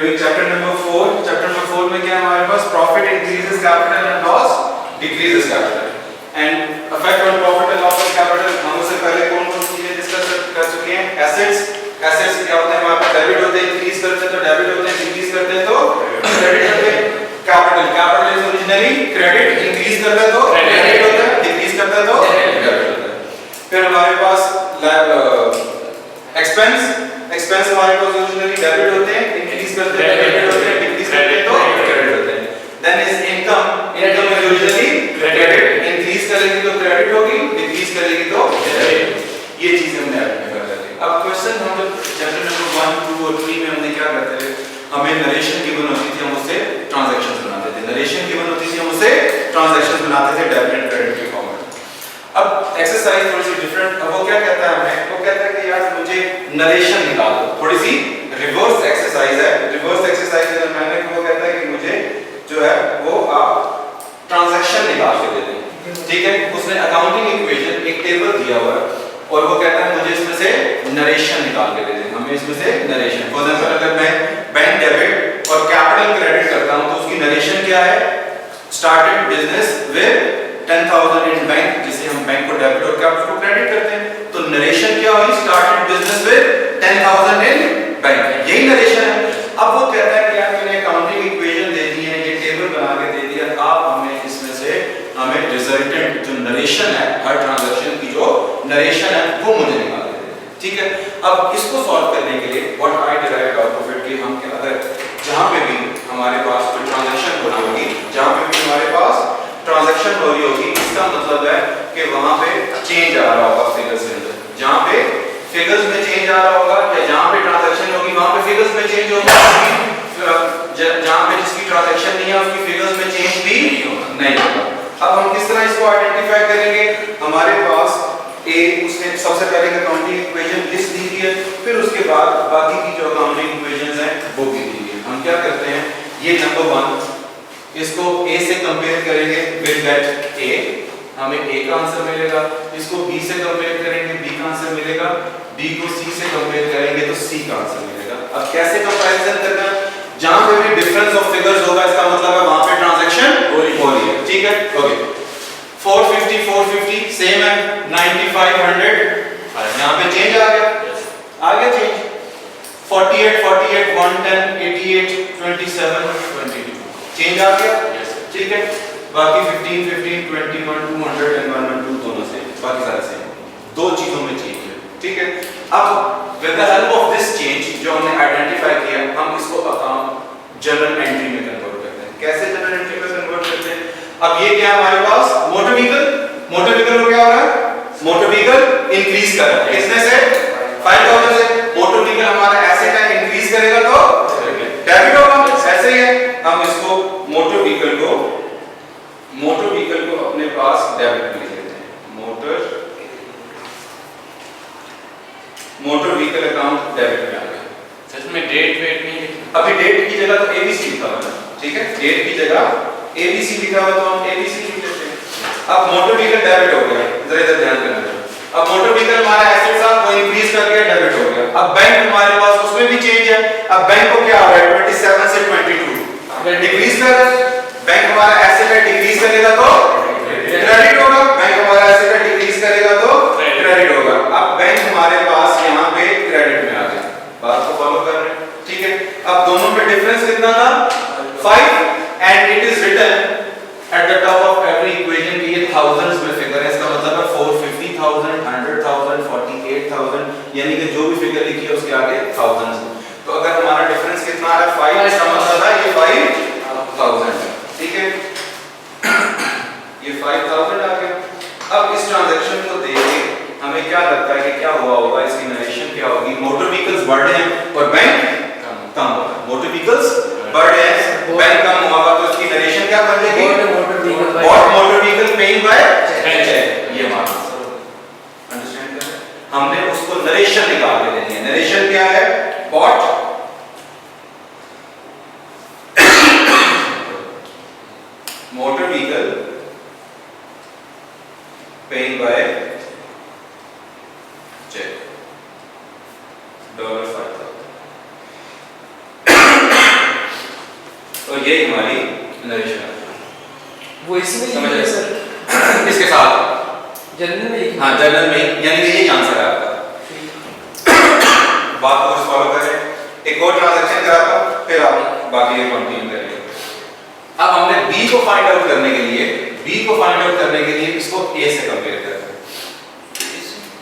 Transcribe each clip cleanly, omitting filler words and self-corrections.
Doing chapter number 4। Chapter number 4 में क्या है हमारे पास? Profit increases capital and loss decreases capital and effect on profit and loss of capital. हम उससे पहले कौन-कौन सी चीजें डिस्कस कर चुके हैं? एसेट्स क्या होते हैं? हमारे पास डेबिट होते हैं, इंक्रीज करते हैं तो डेबिट होते हैं, डिक्रीज करते हैं तो क्रेडिट होते हैं। Capital is originally credit, increase करता है तो क्रेडिट होता है, डिक्रीज करता है तो डेबिट होता है। फिर हमारे पास एक्सपेंस हमारे पास ओरिजिनली डेबिट होते हैं, इंक्रीज करते हैं डेबिट होते हैं, डिक्रीज करते हैं तो क्रेडिट होते हैं। Then is income is originally credit, increase करेगी तो क्रेडिट होगी, डिक्रीज करेगी तो डेबिट। ये चीजें हमने ऐड कर ली। अब क्वेश्चन हम जब चैप्टर नंबर 1, 2 और 3 में हमने क्या करते थे? हमें नरेशन गिवन होती थी, हम उससे ट्रांजैक्शंस बनाते थे। नरेशन गिवन होती थी, हम उससे ट्रांजैक्शंस बनाते थे डेबिट एंड क्रेडिट के फॉर्म में। अब एक्सरसाइज थोड़ी सी डिफरेंट। अब वो क्या कहता है हमें? वो कहता है कि यार मुझे नरेशन निकाल दो। थोड़ी सी रिवर्स एक्सरसाइज है। रिवर्स एक्सरसाइज में मैंने वो कहता है कि मुझे जो है वो आप ट्रांजैक्शन निकाल के दे दें। ठीक है, उसने अकाउंटिंग इक्वेशन एक टेबल दिया हुआ है और वो कहता है मुझे इसमें से नरेशन निकाल के दे दें। हमें इसमें से नरेशन, फॉर एग्जांपल अगर मैं बैंक डेबिट और कैपिटल क्रेडिट करता हूं तो उसकी नरेशन क्या है? Started business with 10,000 in bank, जिसे हम बैंक को डेबिट और कैपिटल को क्रेडिट करते हैं। तो नरेशन क्या हुई? Started business with 10,000 in bank, यही नरेशन है। अब वो कहता है कि यार मैंने अकाउंटिंग इक्वेशन दे दी है, ये टेबल बना के दे दिया, आप हमें इसमें से हमें रिजल्टेंट जो नरेशन है हर ट्रांजैक्शन की जो नरेशन है वो मुझे निकाल के दे दे। ठीक है, अब इसको सॉल्व करने के लिए what I derived out of it कि हम क्या अगर जहां पे भी हमारे पास कोई ट्रांजैक्शन हो रही होगी, जहां पे भी हमारे पास ट्रांजैक्शन हो रही होगी, इसका मतलब है कि वहां पे चेंज आ रहा होगा फिगर्स के अंदर। जहां पे फिगर्स में चेंज आ रहा होगा या जहां पे ट्रांजैक्शन होगी वहां पे फिगर्स में चेंज होगा। जहां पे जिसकी ट्रांजैक्शन नहीं है उसकी फिगर्स में चेंज भी नहीं होगा। अब हम किस तरह इसको आइडेंटिफाई करेंगे? हमारे पास उसने सबसे पहले अकाउंटिंग इक्वेशन लिस्ट दी है, फिर उसके बाद बाकी की जो अकाउंटिंग इक्वेशंस हैं वो भी दी है। हम क्या करते हैं? ये नंबर 1 इसको a से कंपेयर करेंगे विद दैट a, हमें a का आंसर मिलेगा। इसको b से कंपेयर करेंगे, b का आंसर मिलेगा। b को c से कंपेयर करेंगे तो c का आंसर मिलेगा। अब कैसे कंपैरिजन करना? जहां पे भी डिफरेंस ऑफ फिगर्स होगा इसका मतलब है वहां पे ट्रांजैक्शन हो रही है। ठीक है, ओके। 450 सेम है, 95 100 यहां पे चेंज आ गया, आ गया चेंज। 48 110 88 27 22 चेंज आ गया। ठीक है, बाकी 15 21 200 एंड 112 दोनों से, बाकी सारे सेम, दो चीजों में चेंज है। ठीक है, अब with the help of this change जो हमने आइडेंटिफाई किया, हम इसको जनरल एंट्री में कन्वर्ट करते हैं। कैसे जनरल एंट्री में कन्वर्ट करते हैं? अब ये क्या है हमारे पास? मोटर व्हीकल को क्या हो रहा है? मोटर व्हीकल इंक्रीज कर रहा है, कितने से? 5000 से। मोटर व्हीकल हमारा एसेट है, इंक्रीज करेगा तो डेबिट होगा। ऐसे ही है, हम इसको मोटर व्हीकल को अपने पास डेबिट में लिख लेते हैं। मोटर व्हीकल अकाउंट डेबिट में आ गया। सच में डेट वेट नहीं लिखा? अभी डेट की जगह तो एबीसी लिखा हुआ है। ठीक है, डेट की जगह एबीसी लिखा हुआ तो हम एबीसी लिख लेते हैं। अब मोटर व्हीकल डेबिट हो गया, जरा इधर ध्यान करना। अब मोटर व्हीकल हमारा एसेट था वो इंक्रीज कर गया, डेबिट हो गया। अब बैंक हमारे पास उसमें भी चेंज है। अब बैंक को क्या हो रहा है? 27 से 22 डिक्रीज कर रहा है। बैंक हमारा एसेट है, डिक्रीज करेगा तो क्रेडिट होगा। बैंक हमारा एसेट है, डिक्रीज करेगा तो क्रेडिट होगा। अब बैंक हमारे पास यहाँ पे क्रेडिट में आ गया। बात को फॉलो कर रहे हैं? ठीक है, अब दोनों में डिफरेंस कितना था? 5 and it is written at the top of every equation कि ये थाउजेंड्स में फिगर है। इसका मतलब है 450,000 100,000 48,000, यानी कि जो भी फिगर लिखी है उसके आगे थाउजेंड्स। तो अगर हमारा डिफरेंस कितना आ रहा है? 5, इसका मतलब है ये 5,000। ठीक है, ये 5,000 आ गया। अब इस ट्रांजैक्शन को देखिए हमें क्या लगता है कि क्या हुआ होगा? इसकी नरेशन क्या होगी? मोटर व्हीकल्स बढ़ रहे हैं और बैंक कम हो रहा है। मोटर व्हीकल्स बढ़ रहे हैं, बैंक कम होगा तो इसकी नरेशन क्या बन जाएगी? Motor vehicle paying by cheque. ये हमारा अंडरस्टैंड कर रहे हैं? हमने उसको नरेशन निकाल के देनी है। नरेशन क्या है? Bought motor vehicle paying by cheque $5,000। ये हमारी नरेशन वो इसमें समझ लिखिए रहे? सर, इसके साथ जनरल में लिखिए। हाँ जनरल में, यानी कि यही आंसर है आपका। बात को कुछ फॉलो करें, एक और ट्रांजैक्शन कराता हूं, फिर आप बाकी ये कंटिन्यू करेंगे। अब हमने बी को फाइंड आउट करने के लिए, इसको ए से कंपेयर करना है,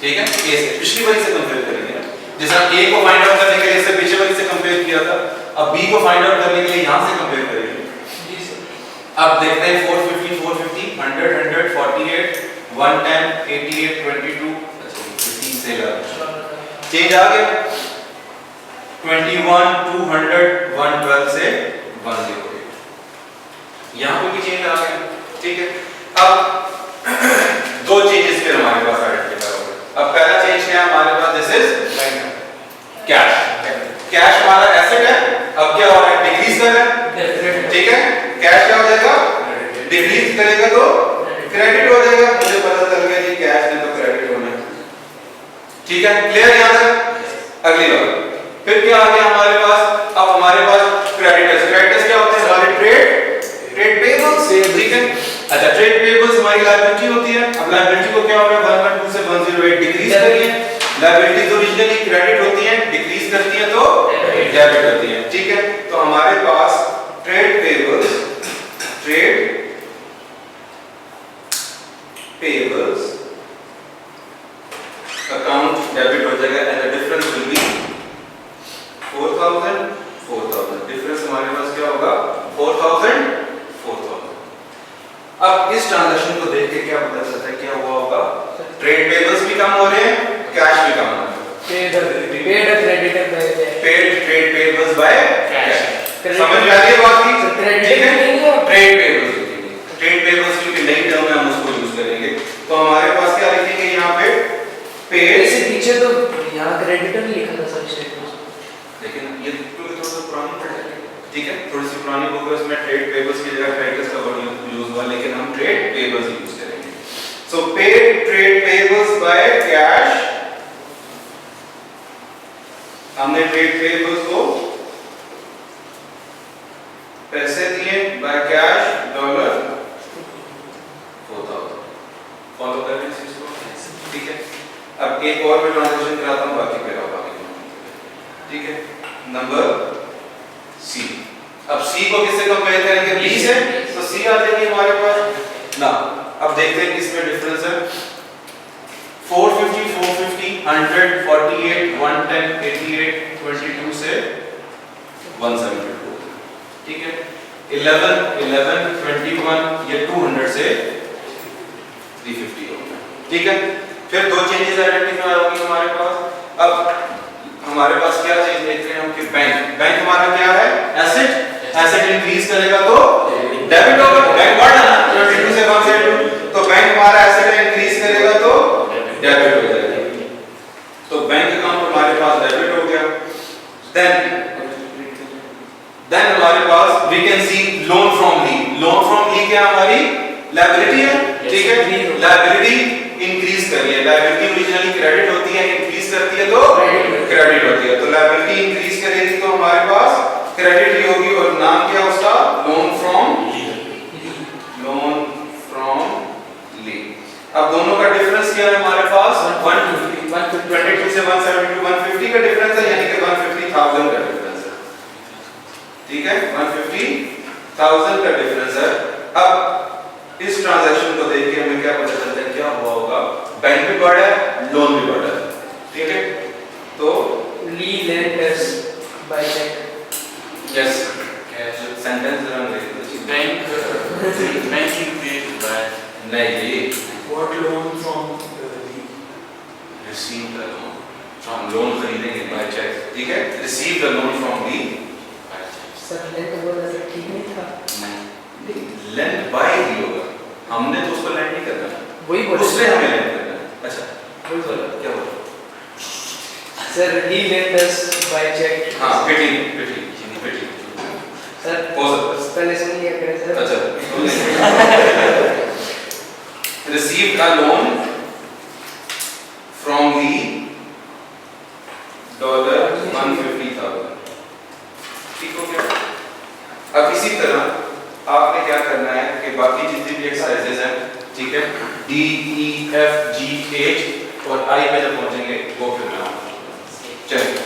ठीक है? ए से पिछली वाली से कंपेयर करेंगे, जैसे हम ए को फाइंड आउट करने के लिए इससे पिछली वाली से कंपेयर किया था, अब बी को फाइंड आउट करने के लिए यहां से कंपेयर करेंगे। जी सर। अब देखते हैं 450 450 100 100 48 110 88 22, अच्छा 15 से लगा चेंज आ गया, 21 200 112 से 108, यहां पे भी चेंज आ गया, ठीक है? अब दो चेंजेस फिर हमारे पास आइडेंटिफाई हो गए। अब पहला चेंज क्या है हमारे पास, दिस इज कैश। कैश हमारा एसेट है, अब क्या हो रहा है, डिक्रीज कर रहा है, ठीक है? कैश क्या हो जाएगा, डिक्रीज करेगा तो क्रेडिट हो जाएगा, मुझे पता चल गया कि कैश ने तो क्रेडिट होना है, ठीक है? क्लियर यहां तक? अगली बात फिर क्या आ गया हमारे पास, अब हमारे पास क्रेडिटर्स क्या होते हैं, हमारे ट्रेड पेबल्स, ठीक है? अच्छा ट्रेड पेबल्स हमारी लायबिलिटी होती है, अब लायबिलिटी को क्या हो रहा है 112 से 108 डिक्रीज कर रही है, लायबिलिटीज ओरिजिनली क्रेडिट होती हैं, डिक्रीज करती हैं तो डेबिट होती हैं, ठीक है? तो हमारे पास ट्रेड पेबल्स अकाउंट डेबिट हो जाएगा, and the difference will be 4000 difference हमारे पास क्या होगा 4000। अब इस ट्रांजैक्शन को देख के क्या पता चलता है क्या हुआ होगा, ट्रेड पेबल्स भी कम हो रहे हैं, कैश भी कम हो रहा है, paid trade payables by cash. समझ में आ गई बात की? ठीक है, ट्रेड पेबल्स की नई टर्म है, हम उसको यूज करेंगे। तो हमारे पास क्या लिखेंगे यहाँ पे, पेड से पीछे तो यहाँ क्रेडिटर लिखा था सर स्टेटमेंट, लेकिन ये थोड़ा सा पुरानी पड़ जाएगी, ठीक है? थोड़ी सी पुरानी बुक है, उसमें ट्रेड पेबल्स की जगह क्रेडिटर्स का वर्ड यूज हुआ, लेकिन हम ट्रेड पेबल्स यूज करेंगे। So paid trade payables by cash, हमने ट्रेड पेबल्स को पैसे दिए बाय कैश $4000, फॉलो कर रहे हैं इस चीज को, ठीक है? अब एक और मैं ट्रांजैक्शन कराता हूं, बाकी फिर आप आगे, ठीक है? Number C. अब सी को किससे कंपेयर करेंगे, बी से, तो सी आ जाएगी हमारे पास ना। अब देखते हैं किसमें डिफरेंस है, 450 450 100 48 110 88 22 से 172, ठीक है? 11 11 21 ये 200 से 350 हो गया, ठीक है? फिर दो चेंजेस आइडेंटिफाई होंगे हमारे पास। अब हमारे पास क्या चीज देख रहे हैं हम कि बैंक हमारा क्या है, एसेट इंक्रीज करेगा तो डेबिट होगा, बैंक बढ़ा ना 22 से 172, तो बैंक हमारा एसेट इंक्रीज करेगा तो डेबिट हो जाएगा, तो बैंक अकाउंट हमारे पास डेबिट हो गया। देन हमारे पास we can see loan from ली क्या हमारी लायबिलिटी है, ठीक है? लायबिलिटी इंक्रीज कर रही है, लायबिलिटी ओरिजिनली क्रेडिट होती है, इंक्रीज करती है तो क्रेडिट होती है, तो लायबिलिटी इंक्रीज करेगी तो हमारे पास क्रेडिट ही होगी, और नाम क्या उसका, लोन फ्रॉम ली। अब दोनों का डिफरेंस क्या है हमारे पास, 122 से 172 150 का डिफरेंस है, यानी कि 150,000 का डिफरेंस है, ठीक है? 150,000 का डिफरेंस है। अब इस ट्रांजैक्शन को देख के हमें क्या पता चलता है क्या हुआ होगा, बैंक भी बढ़ा है, लोन भी बढ़ा है, ठीक है? तो Lee lend us by cheque, yes cash sentence रन रही बैंक increased by नहीं, What loan from Lee? Receive the loan, हम लोन खरीदेंगे बाय चेक, ठीक है? Receive the loan from Lee by cheque, sir lend बोला सर ठीक नहीं था, नहीं लेंड बाय ही होगा, हमने तो उसको लेंड नहीं करना, वही बोला उसने हमें लेंड करना है। अच्छा वही बोला, क्या बोला sir, Lee lend us by check, हाँ पिटी सर हो सकता है, पहले से नहीं करें सर, अच्छा received a loan from the $150,000, ठीक हो गया? अब इसी तरह आपने क्या करना है कि बाकी जितनी भी एक्सरसाइजेज हैं, ठीक है, D, E, F, G, H और I पे जब पहुंचेंगे वो फिर मैं चलिए